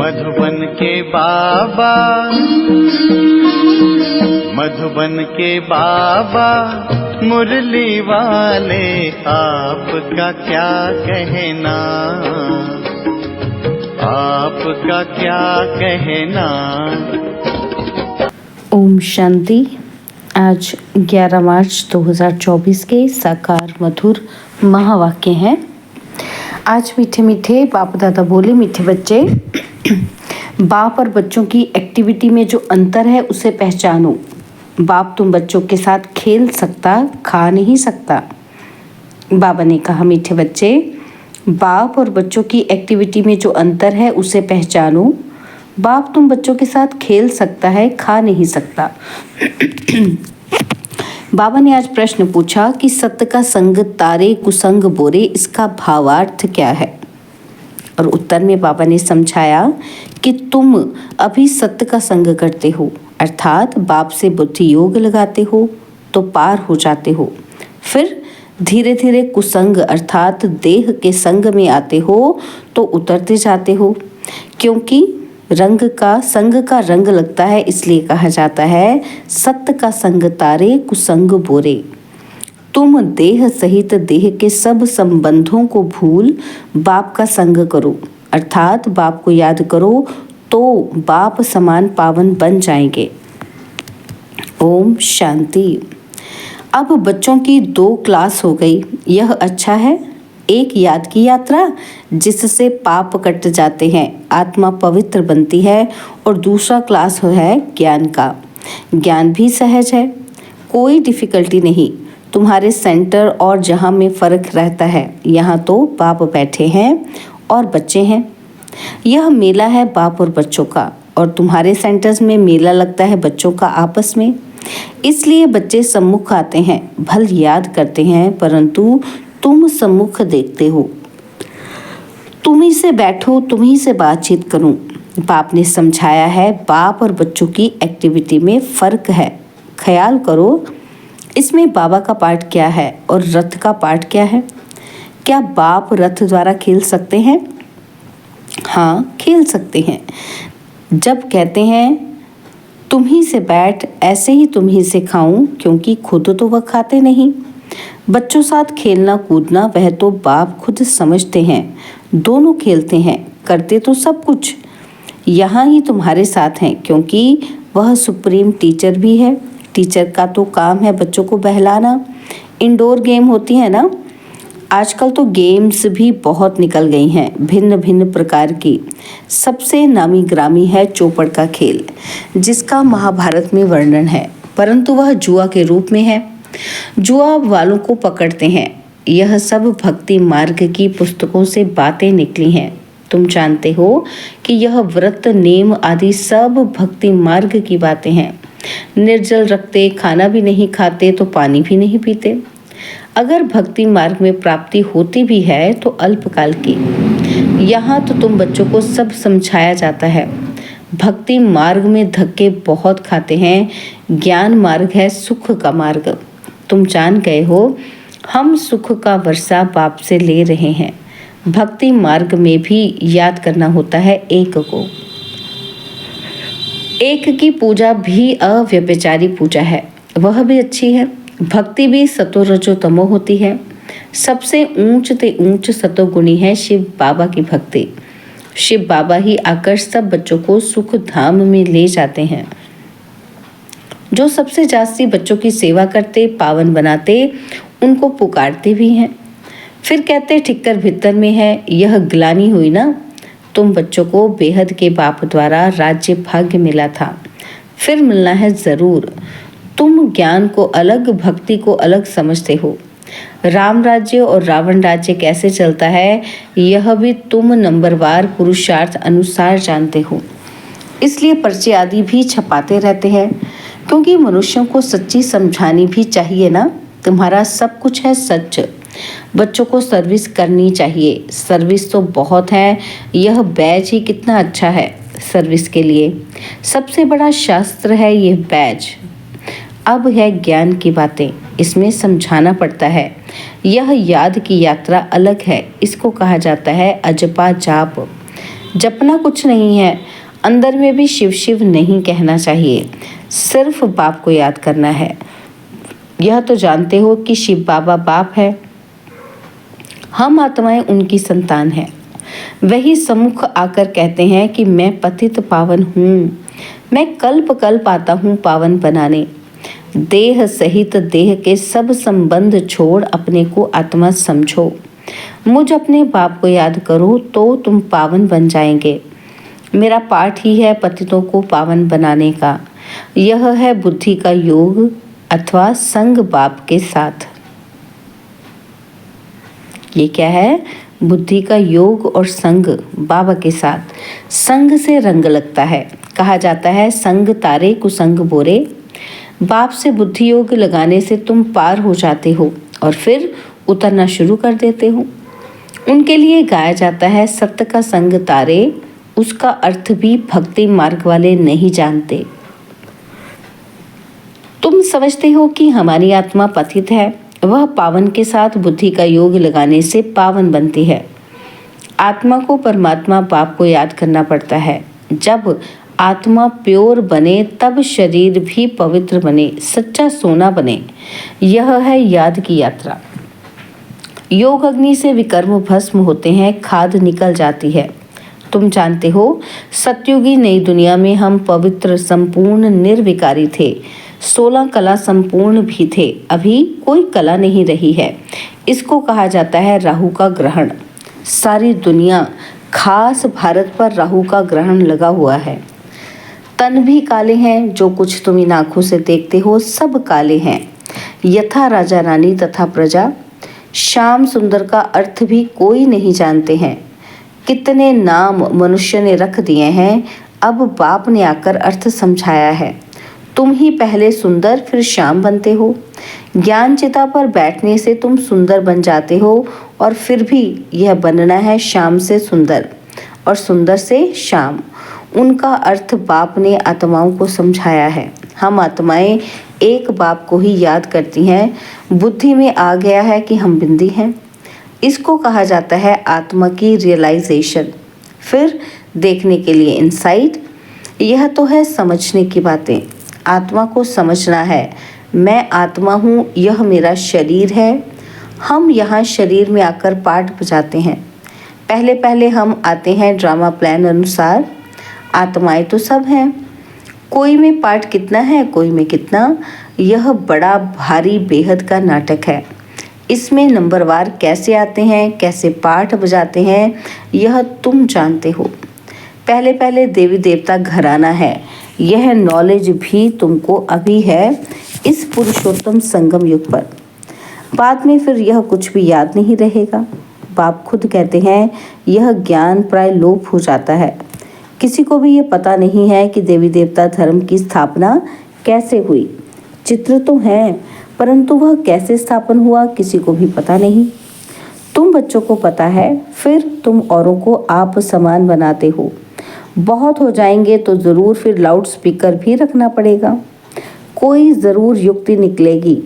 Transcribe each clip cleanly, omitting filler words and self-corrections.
मधुबन के बाबा, मधुबन के बाबा मुरली वाले, आपका क्या कहना, आपका क्या कहना। ओम शांति। आज 11 मार्च 2024 के साकार मधुर महावाक्य हैं। आज मीठे मीठे बाप दादा बोले, मीठे बच्चे, बाप और बच्चों की एक्टिविटी में जो अंतर है उसे पहचानो। बाप तुम बच्चों के साथ खेल सकता, खा नहीं सकता। बाबा ने कहा, मीठे बच्चे, बाप और बच्चों की एक्टिविटी में जो अंतर है उसे पहचानो। बाप तुम बच्चों के साथ खेल सकता है, खा नहीं सकता। बाबा ने आज प्रश्न पूछा कि सत्य का संग तारे कुसंग बोरे, इसका भावार्थ क्या है। और उत्तर में बाबा ने समझाया कि तुम अभी सत्य का संग करते हो, अर्थात बाप से बुद्धि योग लगाते हो तो पार हो जाते हो। फिर धीरे धीरे कुसंग अर्थात देह के संग में आते हो तो उतरते जाते हो, क्योंकि संग का रंग लगता है, इसलिए कहा जाता है सत्य का संग तारे कुसंग बोरे। तुम देह सहित देह के सब संबंधों को भूल बाप का संग करो, अर्थात बाप को याद करो तो बाप समान पावन बन जाएंगे। ओम शांति। अब बच्चों की 2 क्लास हो गई, यह अच्छा है। एक याद की यात्रा जिससे पाप कट जाते हैं, आत्मा पवित्र बनती है, और दूसरा क्लास है ज्ञान का। ज्ञान भी सहज है, कोई डिफिकल्टी नहीं। तुम्हारे सेंटर और जहाँ में फ़र्क रहता है, यहाँ तो बाप बैठे हैं और बच्चे हैं। यह मेला है बाप और बच्चों का, और तुम्हारे सेंटर्स में मेला लगता है बच्चों का आपस में। इसलिए बच्चे सम्मुख आते हैं, भल याद करते हैं, परंतु तुम सम्मुख देखते हो। तुम ही से बैठो, तुम ही से बातचीत करूं। बाप ने समझाया है बाप और बच्चों की एक्टिविटी में फ़र्क है। ख्याल करो, इसमें बाबा का पार्ट क्या है और रथ का पार्ट क्या है। क्या बाप रथ द्वारा खेल सकते हैं? हाँ, खेल सकते हैं। जब कहते हैं तुम ही से बैठ, ऐसे ही तुम ही से खाऊं, क्योंकि खुद तो वह खाते नहीं। बच्चों साथ खेलना कूदना वह तो बाप खुद समझते हैं। दोनों खेलते हैं, करते तो सब कुछ यहाँ ही तुम्हारे साथ हैं, क्योंकि वह सुप्रीम टीचर भी है। टीचर का तो काम है बच्चों को बहलाना। इंडोर गेम होती है ना, आजकल तो गेम्स भी बहुत निकल गई हैं, भिन्न भिन्न प्रकार की। सबसे नामी ग्रामी है चौपड़ का खेल, जिसका महाभारत में वर्णन है, परंतु वह जुआ के रूप में है। जुआ वालों को पकड़ते हैं। यह सब भक्ति मार्ग की पुस्तकों से बातें निकली हैं। तुम जानते हो कि यह व्रत नेम आदि सब भक्ति मार्ग की बातें हैं। निर्जल रखते, खाना भी नहीं खाते तो पानी भी नहीं पीते। अगर भक्ति मार्ग में प्राप्ति होती भी है तो अल्पकाल की। यहाँ तो तुम बच्चों को सब समझाया जाता है। भक्ति मार्ग में धक्के बहुत खाते हैं, ज्ञान मार्ग है सुख का मार्ग। तुम जान गए हो, हम सुख का वर्षा बाप से ले रहे हैं। भक्ति मार्ग में भी याद करना होता है एक को। एक की पूजा भी अव्यभिचारी पूजा है, वह भी अच्छी है। भक्ति भी सतो रजो तमो होती है। सबसे ऊंच ते ऊंच सतोगुणी है शिव बाबा की भक्ति। शिव बाबा ही आकर सब बच्चों को सुख धाम में ले जाते हैं। जो सबसे जास्ती बच्चों की सेवा करते, पावन बनाते, उनको पुकारते भी हैं। फिर कहते ठिक्कर भीतर में है, यह ग्लानि हुई ना। तुम बच्चों को बेहद के बाप द्वारा राज्य भाग्य मिला था, फिर मिलना है जरूर। तुम ज्ञान को अलग, भक्ति को अलग समझते हो। राम राज्य और रावण राज्य कैसे चलता है, यह भी तुम नंबरवार पुरुषार्थ अनुसार जानते हो। इसलिए पर्चे आदि भी छपाते रहते हैं, क्योंकि मनुष्यों को सच्ची समझानी भी चाहिए ना। तुम्हारा सब कुछ है सच। बच्चों को सर्विस करनी चाहिए। सर्विस तो बहुत है, यह बैज ही कितना अच्छा है सर्विस के लिए। सबसे बड़ा शास्त्र है यह बैज। अब है ज्ञान की बातें, इसमें समझाना पड़ता है। यह याद की यात्रा अलग है, इसको कहा जाता है अजपा जाप। जपना कुछ नहीं है, अंदर में भी शिव शिव नहीं कहना चाहिए, सिर्फ बाप को याद करना है। यह तो जानते हो कि शिव बाबा बाप है, हम आत्माएं उनकी संतान हैं। वही सम्मुख आकर कहते हैं कि मैं पतित पावन हूँ, मैं कल्प कल्प आता हूँ पावन बनाने। देह सहित देह के सब संबंध छोड़ अपने को आत्मा समझो। मुझ अपने बाप को याद करो तो तुम पावन बन जाएंगे। मेरा पाठ ही है पतितों को पावन बनाने का। यह है बुद्धि का योग अथवा संग बाप के साथ। ये क्या है? बुद्धि का योग और संग बाबा के साथ। संग से रंग लगता है। कहा जाता है संग तारे कुसंग बोरे। बाप से बुद्धि योग लगाने से तुम पार हो जाते हो और फिर उतरना शुरू कर देते हो। उनके लिए गाया जाता है सत्य का संग तारे। उसका अर्थ भी भक्ति मार्ग वाले नहीं जानते। तुम समझते हो कि हमारी आत्मा पतित है, वह पावन के साथ बुद्धि का योग लगाने से पावन बनती है। आत्मा को परमात्मा बाप को याद करना पड़ता है। जब आत्मा प्योर बने तब शरीर भी पवित्र बने, सच्चा सोना बने। यह है याद की यात्रा। योग अग्नि से विकर्म भस्म होते हैं, खाद निकल जाती है। तुम जानते हो सतयुगी नई दुनिया में हम पवित्र संपूर्ण निर्विकारी थे। 16 कला संपूर्ण भी थे। अभी कोई कला नहीं रही है। इसको कहा जाता है राहु का ग्रहण। सारी दुनिया खास भारत पर राहु का ग्रहण लगा हुआ है। तन भी काले हैं, जो कुछ तुम इन आंखों से देखते हो सब काले हैं, यथा राजा रानी तथा प्रजा। श्याम सुंदर का अर्थ भी कोई नहीं जानते हैं। कितने नाम मनुष्य ने रख दिए हैं, अब बाप ने आकर अर्थ समझाया है। तुम ही पहले सुंदर फिर श्याम बनते हो। ज्ञान चिता पर बैठने से तुम सुंदर बन जाते हो और फिर भी यह बनना है श्याम से सुंदर और सुंदर से श्याम। उनका अर्थ बाप ने आत्माओं को समझाया है। हम आत्माएं एक बाप को ही याद करती हैं। बुद्धि में आ गया है कि हम बिंदी हैं। इसको कहा जाता है आत्मा की रियलाइजेशन। फिर देखने के लिए इनसाइट। यह तो है समझने की बातें। आत्मा को समझना है, मैं आत्मा हूँ, यह मेरा शरीर है। हम यहाँ शरीर में आकर पाठ बजाते हैं। पहले पहले हम आते हैं ड्रामा प्लान अनुसार। आत्माएं तो सब हैं, कोई में पाठ कितना है, कोई में कितना। यह बड़ा भारी बेहद का नाटक है। इसमें नंबरवार कैसे आते हैं, कैसे पाठ बजाते हैं, यह तुम जानते हो। पहले पहले देवी देवता घराना है। यह नॉलेज भी तुमको अभी है इस पुरुषोत्तम संगम युग पर। बाद में फिर यह कुछ भी याद नहीं रहेगा। बाप खुद कहते हैं यह ज्ञान प्राय लोप हो जाता है। किसी को भी ये पता नहीं है कि देवी देवता धर्म की स्थापना कैसे हुई। चित्र तो हैं, परंतु वह कैसे स्थापन हुआ किसी को भी पता नहीं। तुम बच्चों को पता है, फिर तुम औरों को आप समान बनाते हो। बहुत हो जाएंगे तो ज़रूर फिर लाउड स्पीकर भी रखना पड़ेगा। कोई ज़रूर युक्ति निकलेगी।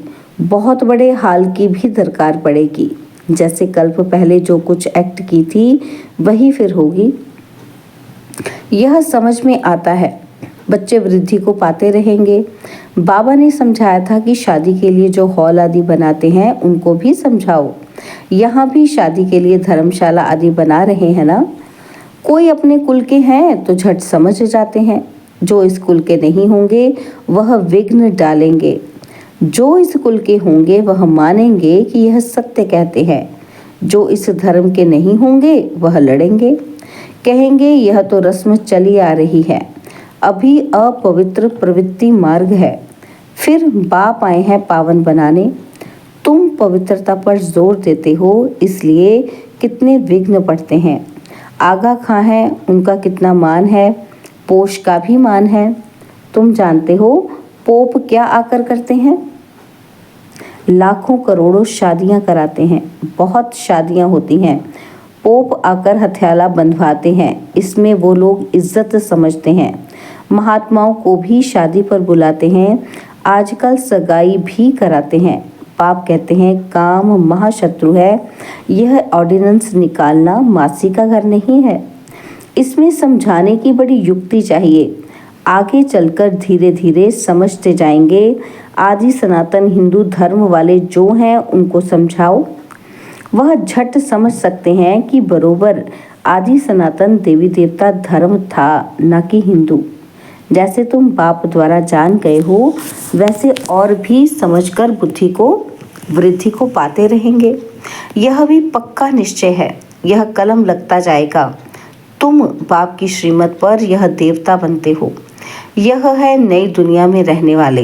बहुत बड़े हाल की भी दरकार पड़ेगी। जैसे कल्प पहले जो कुछ एक्ट की थी वही फिर होगी। यह समझ में आता है। बच्चे वृद्धि को पाते रहेंगे। बाबा ने समझाया था कि शादी के लिए जो हॉल आदि बनाते हैं उनको भी समझाओ। यहाँ भी शादी के लिए धर्मशाला आदि बना रहे हैं ना। कोई अपने कुल के हैं तो झट समझ जाते हैं। जो इस कुल के नहीं होंगे वह विघ्न डालेंगे। जो इस कुल के होंगे वह मानेंगे कि यह सत्य कहते हैं। जो इस धर्म के नहीं होंगे वह लड़ेंगे, कहेंगे यह तो रस्म चली आ रही है, अभी अपवित्र प्रवृत्ति मार्ग है। फिर बाप आए हैं पावन बनाने। तुम पवित्रता पर जोर देते हो, इसलिए कितने विघ्न पड़ते हैं। आगा खां है, उनका कितना मान है, पोष का भी मान है। तुम जानते हो पोप क्या आकर करते हैं? लाखों करोड़ों शादियां कराते हैं। बहुत शादियां होती हैं। पोप आकर हथियाला बंधवाते हैं। इसमें वो लोग इज्जत समझते हैं। महात्माओं को भी शादी पर बुलाते हैं। आजकल सगाई भी कराते हैं। पाप कहते हैं काम महाशत्रु है। यह ऑर्डिनेंस निकालना मासी का घर नहीं है। इसमें समझाने की बड़ी युक्ति चाहिए। आगे चलकर धीरे धीरे समझते जाएंगे। आदि सनातन हिंदू धर्म वाले जो हैं उनको समझाओ, वह झट समझ सकते हैं कि बरोबर आदि सनातन देवी देवता धर्म था, न कि हिंदू। जैसे तुम बाप द्वारा जान गए हो, वैसे और भी समझकर बुद्धि को वृद्धि को पाते रहेंगे। यह भी पक्का निश्चय है, यह कलम लगता जाएगा। तुम बाप की श्रीमत पर यह देवता बनते हो। यह है नई दुनिया में रहने वाले।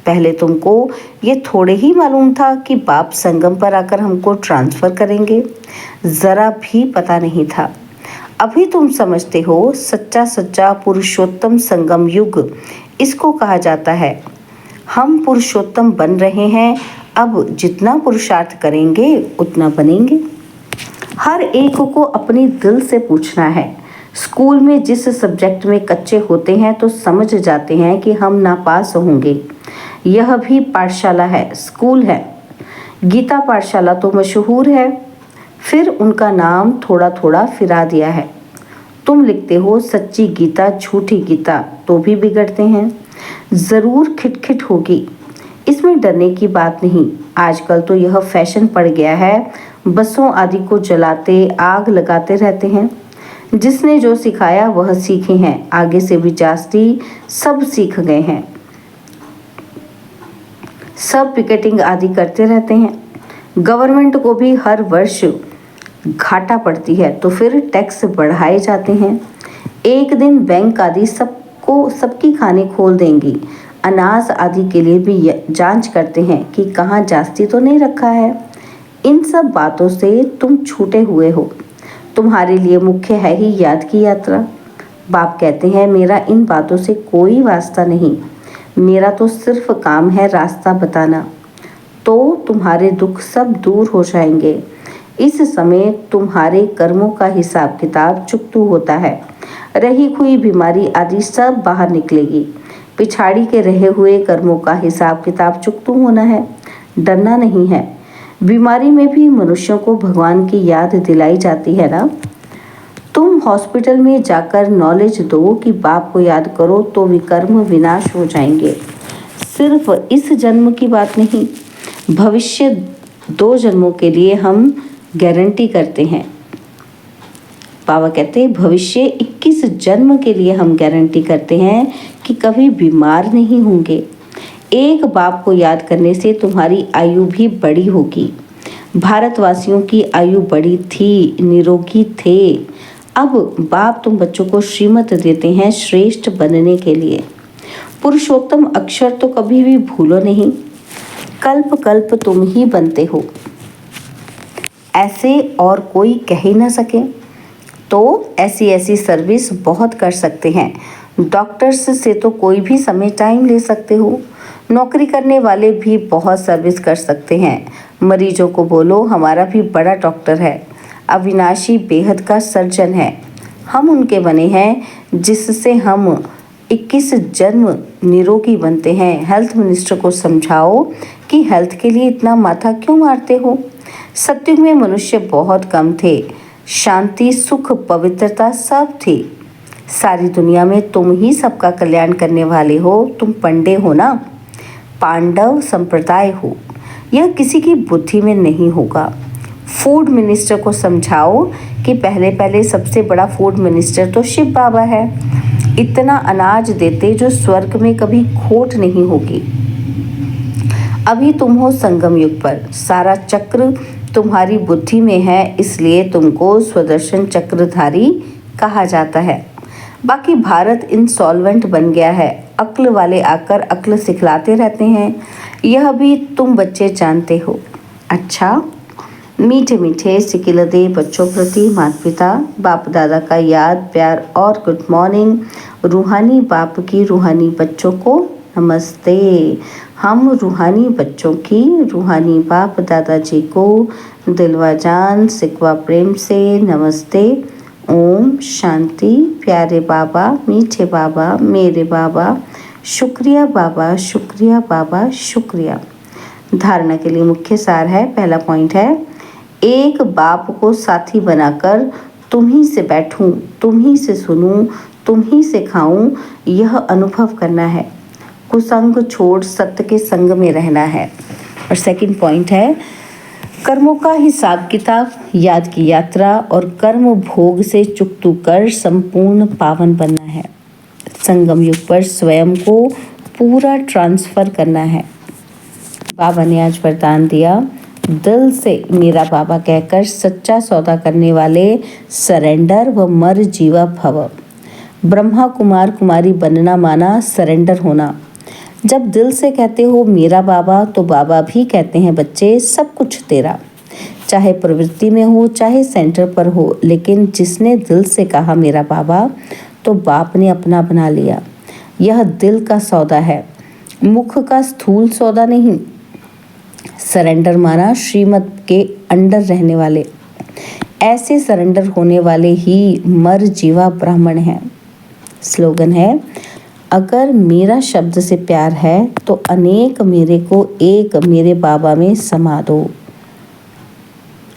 पहले तुमको ये थोड़े ही मालूम था कि बाप संगम पर आकर हमको ट्रांसफ़र करेंगे, ज़रा भी पता नहीं था। अभी तुम समझते हो, सच्चा सच्चा पुरुषोत्तम संगम युग इसको कहा जाता है। हम पुरुषोत्तम बन रहे हैं, अब जितना पुरुषार्थ करेंगे उतना बनेंगे। हर एक को अपनी दिल से पूछना है। स्कूल में जिस सब्जेक्ट में कच्चे होते हैं तो समझ जाते हैं कि हम नापास होंगे। यह भी पाठशाला है, स्कूल है। गीता पाठशाला तो मशहूर है, फिर उनका नाम थोड़ा थोड़ा फिरा दिया है। तुम लिखते हो सच्ची गीता झूठी गीता, तो भी बिगड़ते हैं। ज़रूर खिटखिट होगी, इसमें डरने की बात नहीं। आजकल तो यह फैशन पड़ गया है, बसों आदि को जलाते आग लगाते रहते हैं। जिसने जो सिखाया वह सीखे हैं, आगे से भी जास्ती सब सीख गए हैं। सब पिकेटिंग आदि करते रहते हैं। गवर्नमेंट को भी हर वर्ष घाटा पड़ती है, तो फिर टैक्स बढ़ाए जाते हैं। एक दिन बैंक आदि सबकी खाने खोल देंगी। अनाज आदि के लिए भी जांच करते हैं कि कहाँ जास्ती तो नहीं रखा है। इन सब बातों से तुम छूटे हुए हो। तुम्हारे लिए मुख्य है ही याद की यात्रा। बाप कहते हैं मेरा इन बातों से कोई वास्ता नहीं, मेरा तो सिर्फ काम है रास्ता बताना। तो तुम्हारे दुख सब दूर हो जाएंगे। इस समय तुम्हारे कर्मों का हिसाब किताब चुकतू होता है। रही हुई बीमारी आदि सब बाहर निकलेगी। पिछाड़ी के रहे हुए कर्मों का हिसाब किताब चुकतू होना है, डरना नहीं है। बीमारी में भी मनुष्यों को भगवान की याद दिलाई जाती है ना। तुम हॉस्पिटल में जाकर नॉलेज दो कि बाप को याद करो तो विकर्म विनाश हो जाएंगे। सिर्फ इस जन्म की बात नहीं, भविष्य 2 जन्मों के लिए हम गारंटी करते हैं। बाबा कहते हैं भविष्य 21 जन्म के लिए हम गारंटी करते हैं कि कभी बीमार नहीं होंगे। एक बाप को याद करने से तुम्हारी आयु भी बड़ी होगी। भारतवासियों की आयु बड़ी थी, निरोगी थे। अब बाप तुम बच्चों को श्रीमत देते हैं श्रेष्ठ बनने के लिए। पुरुषोत्तम अक्षर तो कभी भी भूलो नहीं। कल्प कल्प तुम ही बनते हो, ऐसे और कोई कह ही ना सके। तो ऐसी सर्विस बहुत कर सकते हैं। डॉक्टर्स से तो कोई भी समय टाइम ले सकते हो। नौकरी करने वाले भी बहुत सर्विस कर सकते हैं। मरीजों को बोलो हमारा भी बड़ा डॉक्टर है, अविनाशी बेहद का सर्जन है। हम उनके बने हैं जिससे हम 21 जन्म निरोगी बनते हैं। हेल्थ मिनिस्टर को समझाओ कि हेल्थ के लिए इतना माथा क्यों मारते हो। सत्युग में मनुष्य बहुत कम थे, शांति सुख पवित्रता सब थी। सारी दुनिया में तुम ही सबका कल्याण करने वाले हो। तुम पंडे हो ना, पांडव संप्रदाय हो। यह किसी की बुद्धि में नहीं होगा। फूड मिनिस्टर को समझाओ कि पहले पहले सबसे बड़ा फूड मिनिस्टर तो शिव बाबा है। इतना अनाज देते जो स्वर्ग में कभी खोट नहीं होगी। अभी तुम हो संगम युग पर, सारा चक्र तुम्हारी बुद्धि में है, इसलिए तुमको स्वदर्शन चक्रधारी कहा जाता है। बाकी भारत इंसॉल्वेंट बन गया है। अक्ल वाले आकर अक्ल सिखलाते रहते हैं, यह भी तुम बच्चे जानते हो। अच्छा, मीठे मीठे सिकिलदे बच्चों प्रति माता पिता बाप दादा का याद प्यार और गुड मॉर्निंग। रूहानी बाप की रूहानी बच्चों को नमस्ते। हम रूहानी बच्चों की रूहानी बाप दादाजी को दिलवा जान सिकवा प्रेम से नमस्ते। ओम शांति। प्यारे बाबा, मीठे बाबा, मेरे बाबा, शुक्रिया बाबा, शुक्रिया बाबा, शुक्रिया। धारणा के लिए मुख्य सार है। पहला पॉइंट है, एक बाप को साथी बनाकर तुम ही से बैठूं, तुम ही से सुनूं, तुम ही से खाऊं, यह अनुभव करना है। कुसंग छोड़ सत्य के संग में रहना है। और सेकंड पॉइंट है, कर्मों का हिसाब किताब, याद की यात्रा और कर्म भोग से चुकतू कर संपूर्ण पावन बनना है। संगम युग पर स्वयं को पूरा ट्रांसफर करना है। बाबा ने आज वरदान दिया, दिल से मेरा बाबा कहकर सच्चा सौदा करने वाले सरेंडर व मर जीवा भव। ब्रह्मा कुमार कुमारी बनना माना सरेंडर होना। जब दिल से कहते हो मेरा बाबा, तो बाबा भी कहते हैं बच्चे सब कुछ तेरा। चाहे प्रवृत्ति में हो चाहे सेंटर पर हो, लेकिन जिसने दिल से कहा मेरा बाबा, तो बाप ने अपना बना लिया। यह दिल का सौदा है, मुख का स्थूल सौदा नहीं। सरेंडर माना श्रीमत के अंडर रहने वाले। ऐसे सरेंडर होने वाले ही मर जीवा ब्राह्मण हैं। स्लोगन है, अगर मेरा शब्द से प्यार है तो अनेक मेरे को एक मेरे बाबा में समा दो।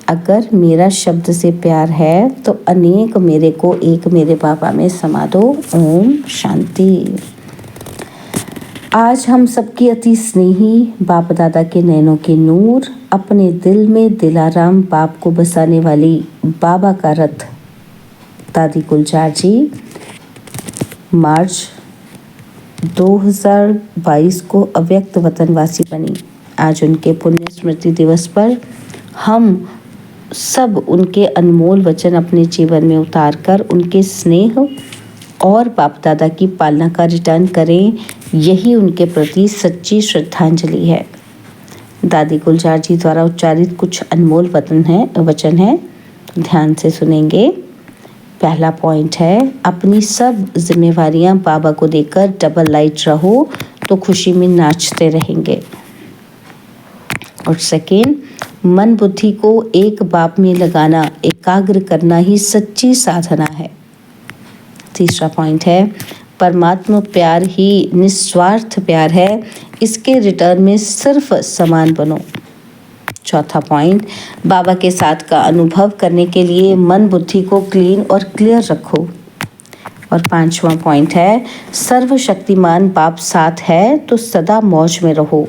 अगर मेरा शब्द से प्यार है तो अनेक मेरे को एक मेरे बाबा में समा दो। ओम शांति। आज हम सबकी अति स्नेही बाप दादा के नैनों के नूर, अपने दिल में दिलाराम बाप को बसाने वाली बाबा का रथ दादी गुलजार जी मार्च 2022 को अव्यक्त वतनवासी बनी। आज उनके पुण्य स्मृति दिवस पर हम सब उनके अनमोल वचन अपने जीवन में उतारकर उनके स्नेह और बाप दादा की पालना का रिटर्न करें। यही उनके प्रति सच्ची श्रद्धांजलि है। दादी गुलजार जी द्वारा उच्चारित कुछ अनमोल वचन है, ध्यान से सुनेंगे। पहला पॉइंट है, अपनी सब जिम्मेवारियां बाबा को देकर डबल लाइट रहो तो खुशी में नाचते रहेंगे। और सेकेंड, मन बुद्धि को एक बाप में लगाना, एकाग्र करना ही सच्ची साधना है। तीसरा पॉइंट है, परमात्मा प्यार ही निस्वार्थ प्यार है, इसके रिटर्न में सिर्फ समान बनो। चौथा पॉइंट, बाबा के साथ का अनुभव करने के लिए मन बुद्धि को क्लीन और क्लियर रखो। और पांचवा पॉइंट है, सर्वशक्तिमान बाप साथ है तो सदा मौज में रहो,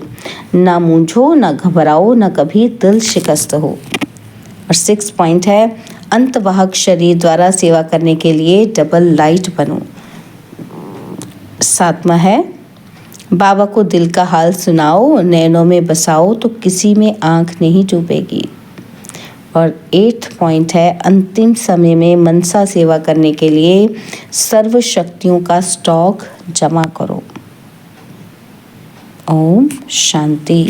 ना मूंझो ना घबराओ ना कभी दिल शिकस्त हो। और 6 पॉइंट है, अंतवाहक शरीर द्वारा सेवा करने के लिए डबल लाइट बनो। 7वां है, बाबा को दिल का हाल सुनाओ, नैनों में बसाओ तो किसी में आंख नहीं डूबेगी। और 8 पॉइंट है, अंतिम समय में मनसा सेवा करने के लिए सर्व शक्तियों का स्टॉक जमा करो। ओम शांति।